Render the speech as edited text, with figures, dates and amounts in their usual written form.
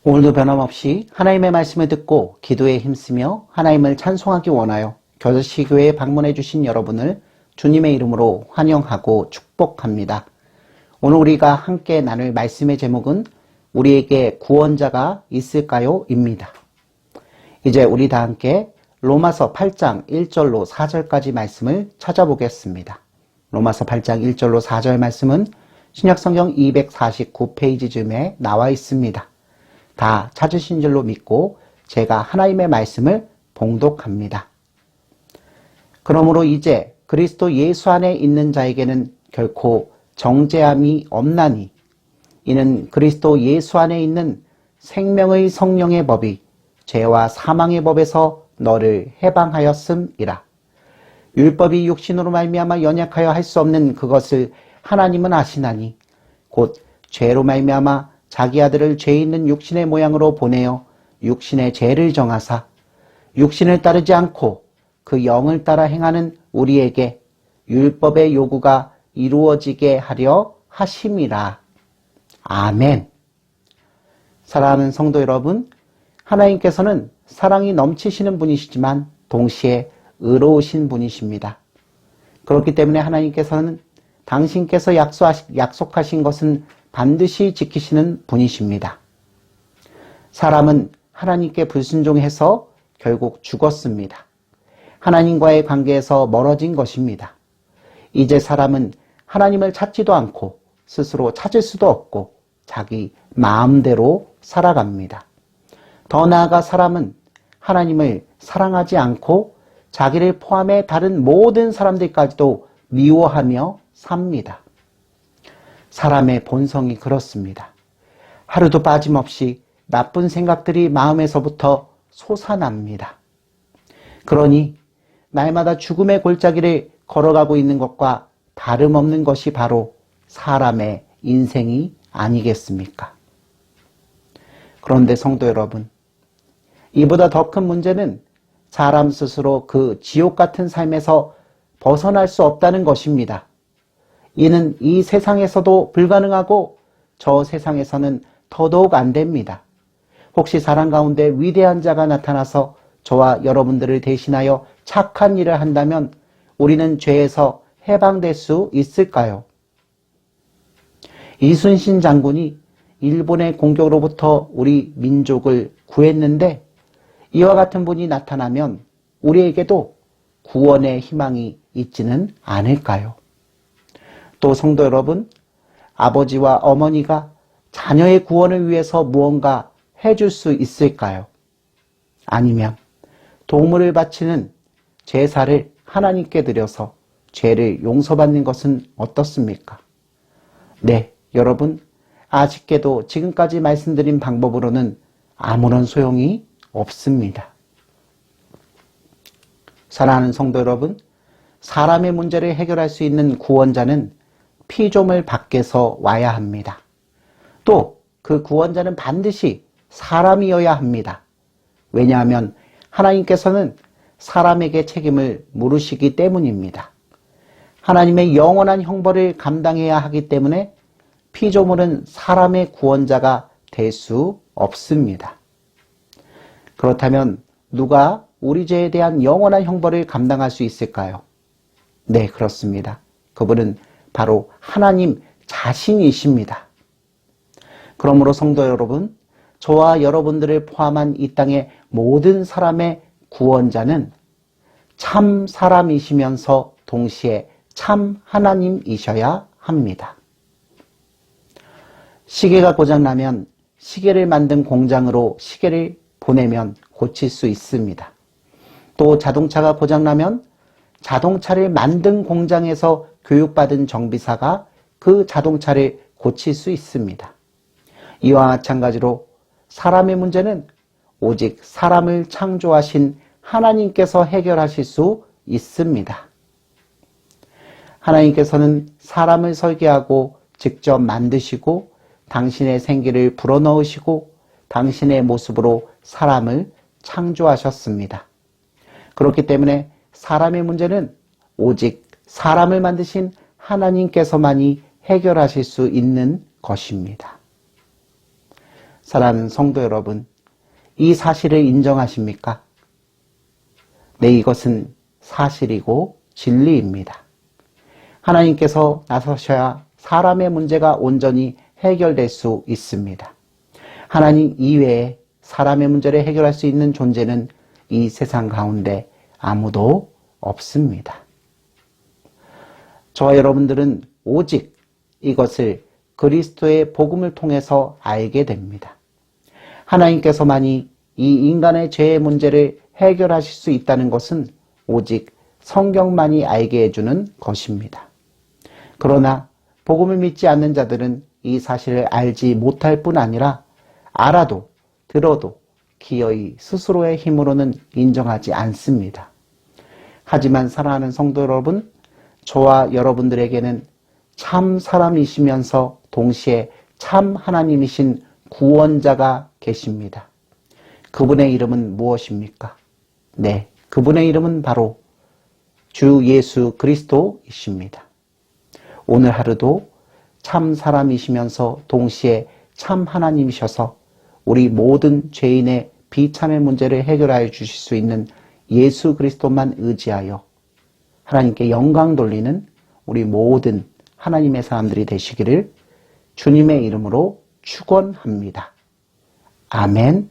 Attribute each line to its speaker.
Speaker 1: 오늘도 변함없이 하나님의 말씀을 듣고 기도에 힘쓰며 하나님을 찬송하기 원하여 겨자씨교회에 방문해 주신 여러분을 주님의 이름으로 환영하고 축복합니다. 오늘 우리가 함께 나눌 말씀의 제목은 우리에게 구원자가 있을까요? 입니다. 이제 우리 다 함께 로마서 8장 1절로 4절까지 말씀을 찾아보겠습니다. 로마서 8장 1절로 4절 말씀은 신약성경 249페이지쯤에 나와 있습니다. 다 찾으신 줄로 믿고 제가 하나님의 말씀을 봉독합니다. 그러므로 이제 그리스도 예수 안에 있는 자에게는 결코 정죄함이 없나니 이는 그리스도 예수 안에 있는 생명의 성령의 법이 죄와 사망의 법에서 너를 해방하였음이라. 율법이 육신으로 말미암아 연약하여 할 수 없는 그것을 하나님은 아시나니 곧 죄로 말미암아 자기 아들을 죄 있는 육신의 모양으로 보내어 육신의 죄를 정하사 육신을 따르지 않고 그 영을 따라 행하는 우리에게 율법의 요구가 이루어지게 하려 하심이라. 아멘. 사랑하는 성도 여러분, 하나님께서는 사랑이 넘치시는 분이시지만 동시에 의로우신 분이십니다. 그렇기 때문에 하나님께서는 당신께서 약속하신 것은 반드시 지키시는 분이십니다. 사람은 하나님께 불순종해서 결국 죽었습니다. 하나님과의 관계에서 멀어진 것입니다. 이제 사람은 하나님을 찾지도 않고 스스로 찾을 수도 없고 자기 마음대로 살아갑니다. 더 나아가 사람은 하나님을 사랑하지 않고 자기를 포함해 다른 모든 사람들까지도 미워하며 삽니다. 사람의 본성이 그렇습니다. 하루도 빠짐없이 나쁜 생각들이 마음에서부터 솟아납니다. 그러니 날마다 죽음의 골짜기를 걸어가고 있는 것과 다름없는 것이 바로 사람의 인생이 아니겠습니까? 그런데 성도 여러분, 이보다 더 큰 문제는 사람 스스로 그 지옥 같은 삶에서 벗어날 수 없다는 것입니다. 이는 이 세상에서도 불가능하고 저 세상에서는 더더욱 안 됩니다. 혹시 사람 가운데 위대한 자가 나타나서 저와 여러분들을 대신하여 착한 일을 한다면 우리는 죄에서 해방될 수 있을까요? 이순신 장군이 일본의 공격으로부터 우리 민족을 구했는데 이와 같은 분이 나타나면 우리에게도 구원의 희망이 있지는 않을까요? 또 성도 여러분, 아버지와 어머니가 자녀의 구원을 위해서 무언가 해줄 수 있을까요? 아니면 동물을 바치는 제사를 하나님께 드려서 죄를 용서받는 것은 어떻습니까? 네, 여러분, 아쉽게도 지금까지 말씀드린 방법으로는 아무런 소용이 없습니다. 사랑하는 성도 여러분, 사람의 문제를 해결할 수 있는 구원자는 피조물 밖에서 와야 합니다. 또 그 구원자는 반드시 사람이어야 합니다. 왜냐하면 하나님께서는 사람에게 책임을 물으시기 때문입니다. 하나님의 영원한 형벌을 감당해야 하기 때문에 피조물은 사람의 구원자가 될 수 없습니다. 그렇다면 누가 우리 죄에 대한 영원한 형벌을 감당할 수 있을까요? 네, 그렇습니다. 그분은 바로 하나님 자신이십니다. 그러므로 성도 여러분, 저와 여러분들을 포함한 이 땅의 모든 사람의 구원자는 참 사람이시면서 동시에 참 하나님이셔야 합니다. 시계가 고장나면 시계를 만든 공장으로 시계를 보내면 고칠 수 있습니다. 또 자동차가 고장나면 자동차를 만든 공장에서 교육받은 정비사가 그 자동차를 고칠 수 있습니다. 이와 마찬가지로 사람의 문제는 오직 사람을 창조하신 하나님께서 해결하실 수 있습니다. 하나님께서는 사람을 설계하고 직접 만드시고 당신의 생기를 불어넣으시고 당신의 모습으로 사람을 창조하셨습니다. 그렇기 때문에 사람의 문제는 오직 사람을 만드신 하나님께서만이 해결하실 수 있는 것입니다. 사랑하는 성도 여러분, 이 사실을 인정하십니까? 네, 이것은 사실이고 진리입니다. 하나님께서 나서셔야 사람의 문제가 온전히 해결될 수 있습니다. 하나님 이외에 사람의 문제를 해결할 수 있는 존재는 이 세상 가운데 아무도 없습니다. 저와 여러분들은 오직 이것을 그리스도의 복음을 통해서 알게 됩니다. 하나님께서만이 이 인간의 죄의 문제를 해결하실 수 있다는 것은 오직 성경만이 알게 해주는 것입니다. 그러나 복음을 믿지 않는 자들은 이 사실을 알지 못할 뿐 아니라 알아도 들어도 기어이 스스로의 힘으로는 인정하지 않습니다. 하지만 사랑하는 성도 여러분, 저와 여러분들에게는 참 사람이시면서 동시에 참 하나님이신 구원자가 계십니다. 그분의 이름은 무엇입니까? 네, 그분의 이름은 바로 주 예수 그리스도이십니다. 오늘 하루도 참 사람이시면서 동시에 참 하나님이셔서 우리 모든 죄인의 비참의 문제를 해결하여 주실 수 있는 예수 그리스도만 의지하여 하나님께 영광 돌리는 우리 모든 하나님의 사람들이 되시기를 주님의 이름으로 축원합니다. 아멘.